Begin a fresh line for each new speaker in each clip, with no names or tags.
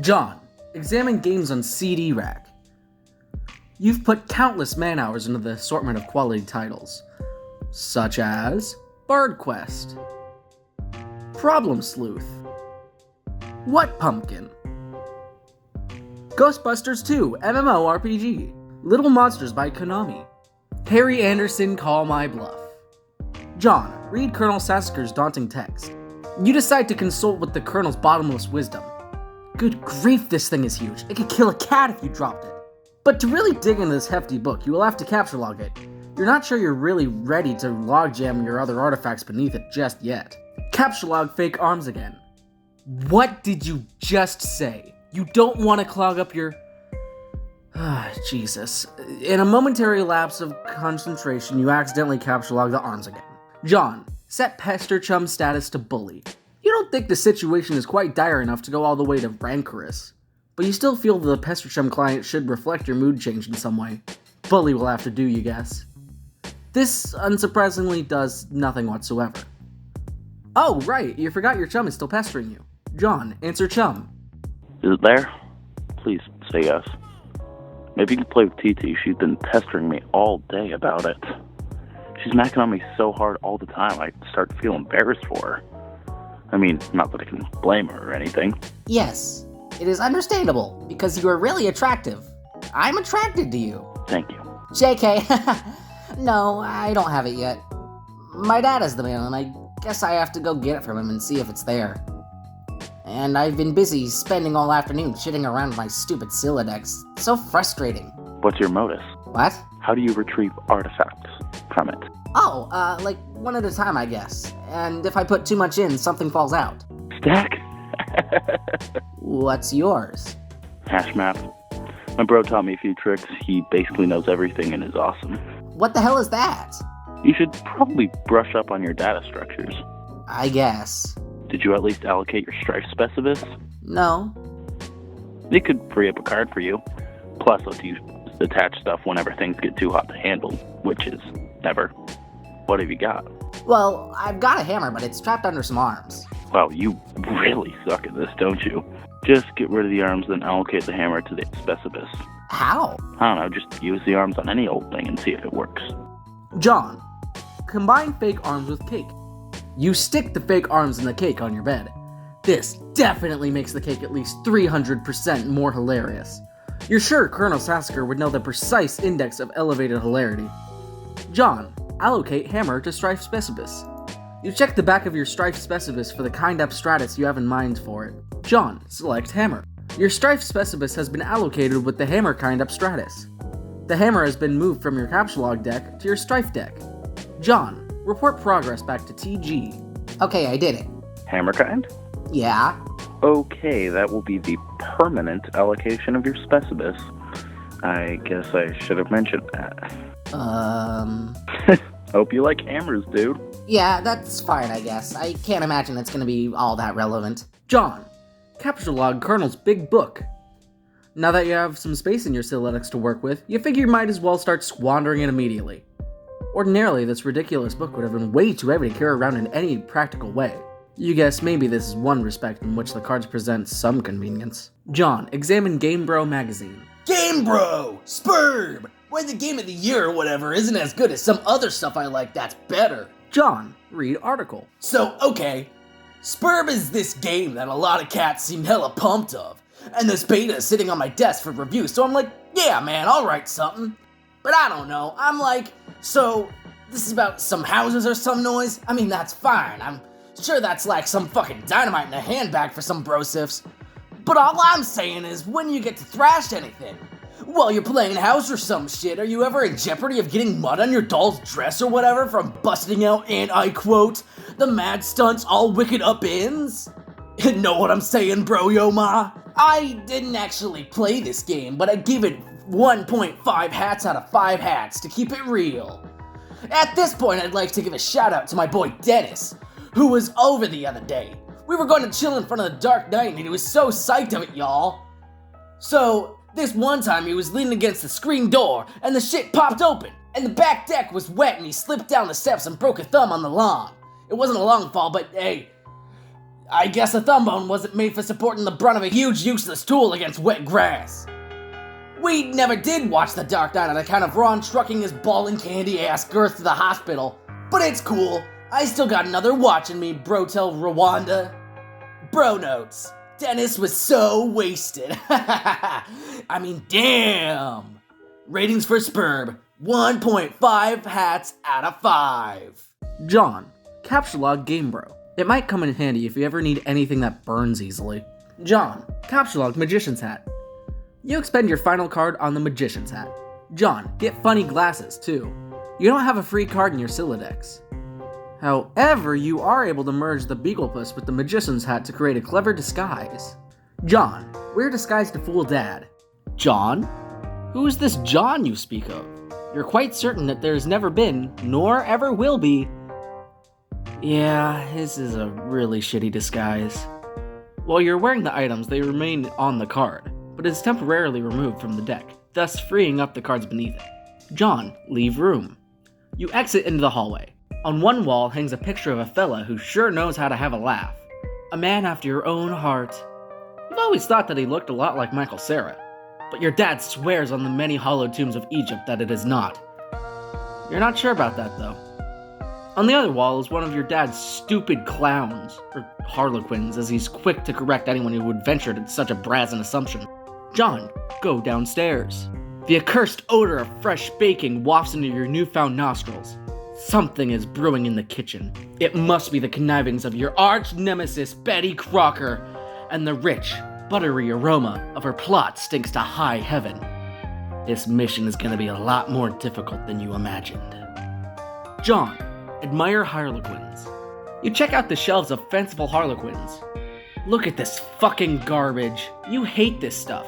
John, examine games on CD rack. You've put countless man-hours into the assortment of quality titles, such as Bird Quest, Problem Sleuth, What Pumpkin, Ghostbusters 2 MMORPG, Little Monsters by Konami, Harry Anderson Call My Bluff. John, read Colonel Sassacre's daunting text. You decide to consult with the Colonel's bottomless wisdom. Good grief, this thing is huge. It could kill a cat if you dropped it. But to really dig into this hefty book, you will have to capture log it. You're not sure you're really ready to logjam your other artifacts beneath it just yet. Capture log fake arms again. What did you just say? You don't want to clog up your... Jesus. In a momentary lapse of concentration, you accidentally capture log the arms again. John, set Pester Chum status to bully. You don't think the situation is quite dire enough to go all the way to rancorous, but you still feel the Pester Chum client should reflect your mood change in some way. Bully will have to do, you guess. This, unsurprisingly, does nothing whatsoever. Oh, right, you forgot your chum is still pestering you. John, answer chum.
Is it there? Please say yes. Maybe you can play with TT. She's been pestering me all day about it. She's macking on me so hard all the time, I start to feel embarrassed for her. I mean, not that I can blame her or anything.
Yes, it is understandable, because you are really attractive. I'm attracted to you.
Thank you.
JK, no, I don't have it yet. My dad is the man, and I guess I have to go get it from him and see if it's there. And I've been busy spending all afternoon shitting around with my stupid Siladex. So frustrating.
What's your modus?
What?
How do you retrieve artifacts from it?
Oh, like one at a time, I guess. And if I put too much in, something falls out.
Stack?
What's yours?
Hash map. My bro taught me a few tricks. He basically knows everything and is awesome.
What the hell is that?
You should probably brush up on your data structures.
I guess.
Did you at least allocate your strife specifists?
No.
It could free up a card for you. Plus, lets you attach stuff whenever things get too hot to handle, which is never. What have you got?
Well, I've got a hammer, but it's trapped under some arms.
Wow, you really suck at this, don't you? Just get rid of the arms, then allocate the hammer to the specifists.
How?
I don't know, just use the arms on any old thing and see if it works.
John, combine fake arms with cake. You stick the fake arms in the cake on your bed. This definitely makes the cake at least 300% more hilarious. You're sure Colonel Sassacre would know the precise index of elevated hilarity. John, allocate hammer to strife specibus. You check the back of your strife specibus for the kind abstratus you have in mind for it. John, select hammer. Your strife specibus has been allocated with the hammer kind abstratus. The hammer has been moved from your capture log deck to your strife deck. John, report progress back to TG.
Okay, I did it.
Hammer kind?
Yeah?
Okay, that will be the permanent allocation of your specibus. I guess I should have mentioned that. Hope you like hammers, dude.
Yeah, that's fine, I guess. I can't imagine it's gonna be all that relevant.
John, capture log Colonel's big book. Now that you have some space in your Siladex to work with, you figure you might as well start squandering it immediately. Ordinarily, this ridiculous book would have been way too heavy to carry around in any practical way. You guess maybe this is one respect in which the cards present some convenience. John, examine Game Bro magazine.
Game Bro! Spurb! Why the game of the year or whatever isn't as good as some other stuff I like that's better.
John, read article.
So, okay. Spurb is this game that a lot of cats seem hella pumped of. And this beta is sitting on my desk for review, so I'm like, yeah man, I'll write something. But I don't know, I'm like, so, this is about some houses or some noise? I mean, that's fine, I'm sure that's like some fucking dynamite in a handbag for some brosifs. But all I'm saying is, when you get to thrash anything, while you're playing house or some shit, are you ever in jeopardy of getting mud on your doll's dress or whatever from busting out, and I quote, the mad stunts all wicked up ins? Know what I'm saying, bro, yo ma? I didn't actually play this game, but I give it 1.5 hats out of 5 hats to keep it real. At this point, I'd like to give a shout out to my boy Dennis, who was over the other day. We were going to chill in front of the Dark Knight and he was so psyched of it, y'all. So, this one time he was leaning against the screen door and the shit popped open and the back deck was wet and he slipped down the steps and broke a thumb on the lawn. It wasn't a long fall, but hey, I guess a thumb bone wasn't made for supporting the brunt of a huge useless tool against wet grass. We never did watch The Dark Knight on account of Ron trucking his ball and candy ass girth to the hospital, but it's cool. I still got another watch in me, Brotel Rwanda. Bro notes. Dennis was so wasted. I mean, damn. Ratings for Spurb, 1.5 hats out of 5.
John, Capture Log Game Bro. It might come in handy if you ever need anything that burns easily. John, Capture Log Magician's Hat. You expend your final card on the Magician's Hat. John, get funny glasses too. You don't have a free card in your Sylladex. However, you are able to merge the Beaglepuss with the Magician's Hat to create a clever disguise. John, wear disguise to fool Dad. John? Who is this John you speak of? You're quite certain that there's never been, nor ever will be. Yeah, his is a really shitty disguise. While you're wearing the items, they remain on the card, but it's temporarily removed from the deck, thus freeing up the cards beneath it. John, leave room. You exit into the hallway. On one wall hangs a picture of a fella who sure knows how to have a laugh. A man after your own heart. You've always thought that he looked a lot like Michael Cera, but your dad swears on the many hollowed tombs of Egypt that it is not. You're not sure about that, though. On the other wall is one of your dad's stupid clowns, or harlequins, as he's quick to correct anyone who would venture to such a brazen assumption. John, go downstairs. The accursed odor of fresh baking wafts into your newfound nostrils. Something is brewing in the kitchen. It must be the connivings of your arch-nemesis Betty Crocker, and the rich, buttery aroma of her plot stinks to high heaven. This mission is gonna be a lot more difficult than you imagined. John, admire harlequins. You check out the shelves of fanciful harlequins. Look at this fucking garbage. You hate this stuff.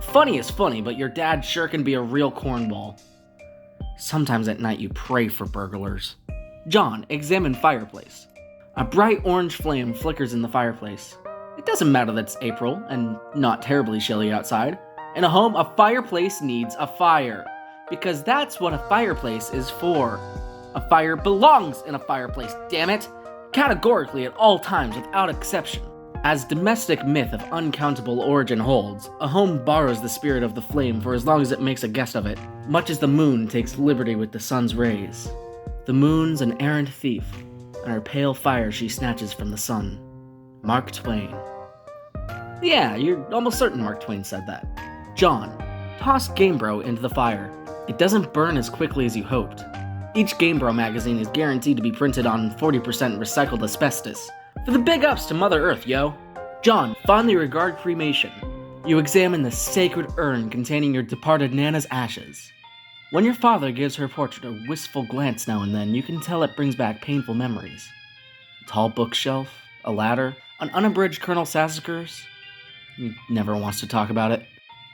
Funny is funny, but your dad sure can be a real cornball. Sometimes at night you pray for burglars. John, examine fireplace. A bright orange flame flickers in the fireplace. It doesn't matter that it's April and not terribly chilly outside. In a home, a fireplace needs a fire, because that's what a fireplace is for. A fire belongs in a fireplace, damn it! Categorically at all times without exception. As domestic myth of uncountable origin holds, a home borrows the spirit of the flame for as long as it makes a guest of it, much as the moon takes liberty with the sun's rays. The moon's an errant thief, and her pale fire she snatches from the sun. Mark Twain. Yeah, you're almost certain Mark Twain said that. John, toss Gamebro into the fire. It doesn't burn as quickly as you hoped. Each Gamebro magazine is guaranteed to be printed on 40% recycled asbestos. For the big ups to Mother Earth, yo! John, fondly regard cremation. You examine the sacred urn containing your departed Nana's ashes. When your father gives her portrait a wistful glance now and then, you can tell it brings back painful memories. A tall bookshelf, a ladder, an unabridged Colonel Sassacre's. He never wants to talk about it.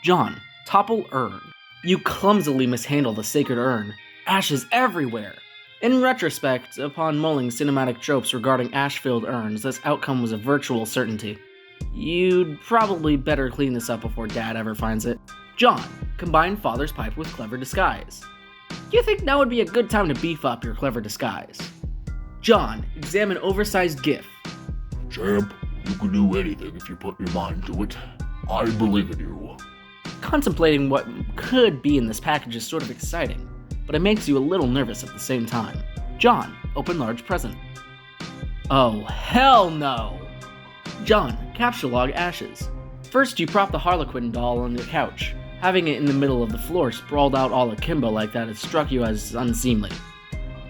John, topple urn. You clumsily mishandle the sacred urn. Ashes everywhere. In retrospect, upon mulling cinematic tropes regarding ash-filled urns, this outcome was a virtual certainty. You'd probably better clean this up before Dad ever finds it. John, combine father's pipe with clever disguise. You think now would be a good time to beef up your clever disguise? John, examine oversized gif.
Champ, you can do anything if you put your mind to it. I believe in you.
Contemplating what could be in this package is sort of exciting, but it makes you a little nervous at the same time. John, open large present. Oh, hell no! John, capture log ashes. First, you prop the Harlequin doll on the couch. Having it in the middle of the floor sprawled out all akimbo like that, it struck you as unseemly.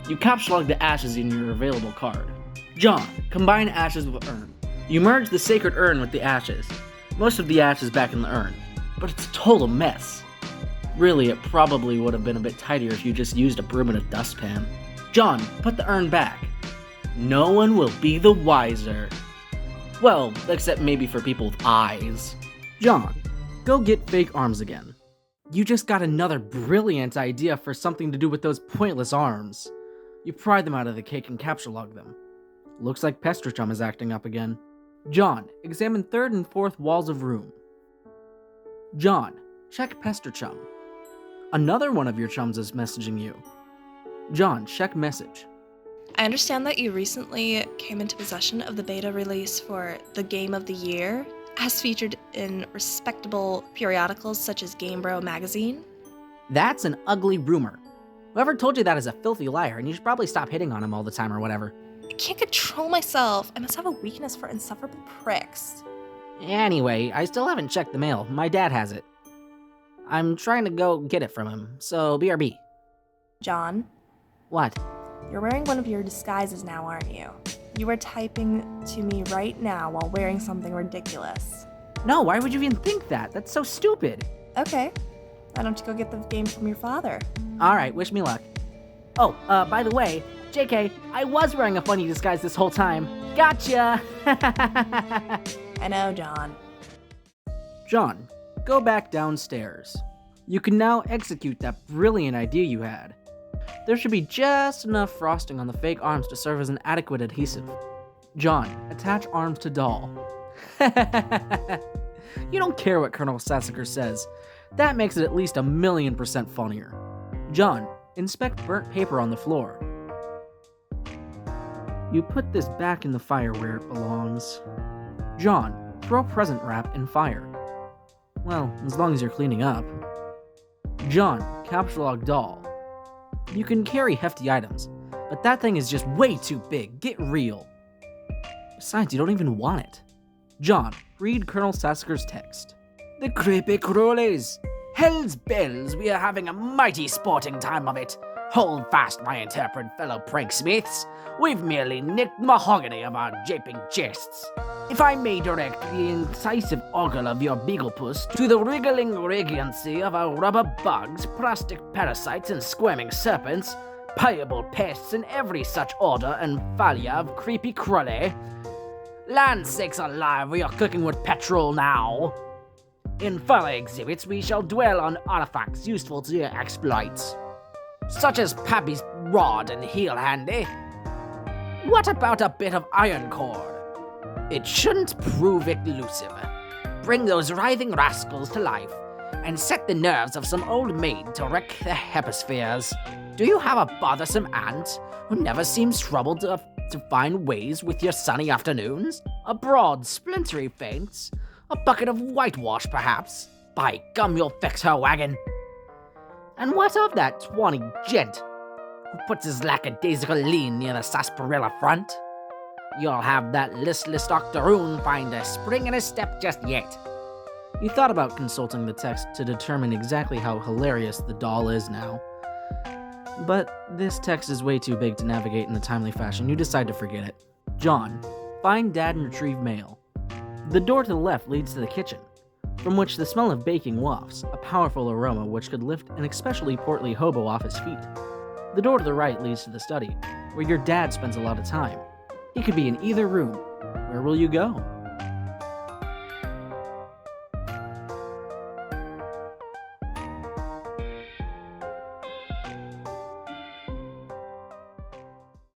You capture log the ashes in your available card. John, combine ashes with urn. You merge the sacred urn with the ashes. Most of the ashes back in the urn, but it's a total mess. Really, it probably would have been a bit tidier if you just used a broom and a dustpan. John, put the urn back. No one will be the wiser. Well, except maybe for people with eyes. John, go get fake arms again. You just got another brilliant idea for something to do with those pointless arms. You pry them out of the cake and capture log them. Looks like Pesterchum is acting up again. John, examine third and fourth walls of room. John, check Pesterchum. Another one of your chums is messaging you. John, check message.
I understand that you recently came into possession of the beta release for the Game of the Year, as featured in respectable periodicals such as Game Bro magazine.
That's an ugly rumor. Whoever told you that is a filthy liar, and you should probably stop hitting on him all the time or whatever.
I can't control myself. I must have a weakness for insufferable pricks.
Anyway, I still haven't checked the mail. My dad has it. I'm trying to go get it from him, so BRB.
John,
What?
you're wearing one of your disguises now, aren't you? You are typing to me right now while wearing something ridiculous.
No, why would you even think that? That's so stupid.
Okay, why don't you go get the game from your father?
Alright, wish me luck. Oh, by the way, JK, I was wearing a funny disguise this whole time. Gotcha!
I know, John.
John, go back downstairs. You can now execute that brilliant idea you had. There should be just enough frosting on the fake arms to serve as an adequate adhesive. John, attach arms to doll. You don't care what Colonel Sassacre says. That makes it at least 1,000,000% funnier. John, inspect burnt paper on the floor. You put this back in the fire where it belongs. John, throw present wrap in fire. Well, as long as you're cleaning up. John, capture log doll. You can carry hefty items, but that thing is just way too big. Get real. Besides, you don't even want it. John, read Colonel Sassacre's text.
The creepy crawlies! Hell's bells, we are having a mighty sporting time of it. Hold fast, my intrepid fellow pranksmiths. We've merely nicked mahogany of our japing chests. If I may direct the incisive ogle of your beaglepuss to the wriggling radiancy of our rubber bugs, plastic parasites, and squirming serpents, payable pests in every such order and failure of creepy crawly. Land sakes alive, we are cooking with petrol now. In further exhibits, we shall dwell on artifacts useful to your exploits, such as Pappy's rod and heel handy. What about a bit of iron cord? It shouldn't prove elusive. Bring those writhing rascals to life, and set the nerves of some old maid to wreck the hemispheres. Do you have a bothersome aunt who never seems troubled to find ways with your sunny afternoons? A broad, splintery fence? A bucket of whitewash, perhaps? By gum, you'll fix her wagon. And what of that tawny gent who puts his lackadaisical lean near the sarsaparilla front? You'll have that listless octoroon find a spring in his step just yet. You thought about consulting the text to determine exactly how hilarious the doll is now. But this text is way too big to navigate in a timely fashion. You decide to forget it. John, find Dad and retrieve mail. The door to the left leads to the kitchen, from which the smell of baking wafts, a powerful aroma which could lift an especially portly hobo off his feet. The door to the right leads to the study, where your dad spends a lot of time. He could be in either room. Where will you go?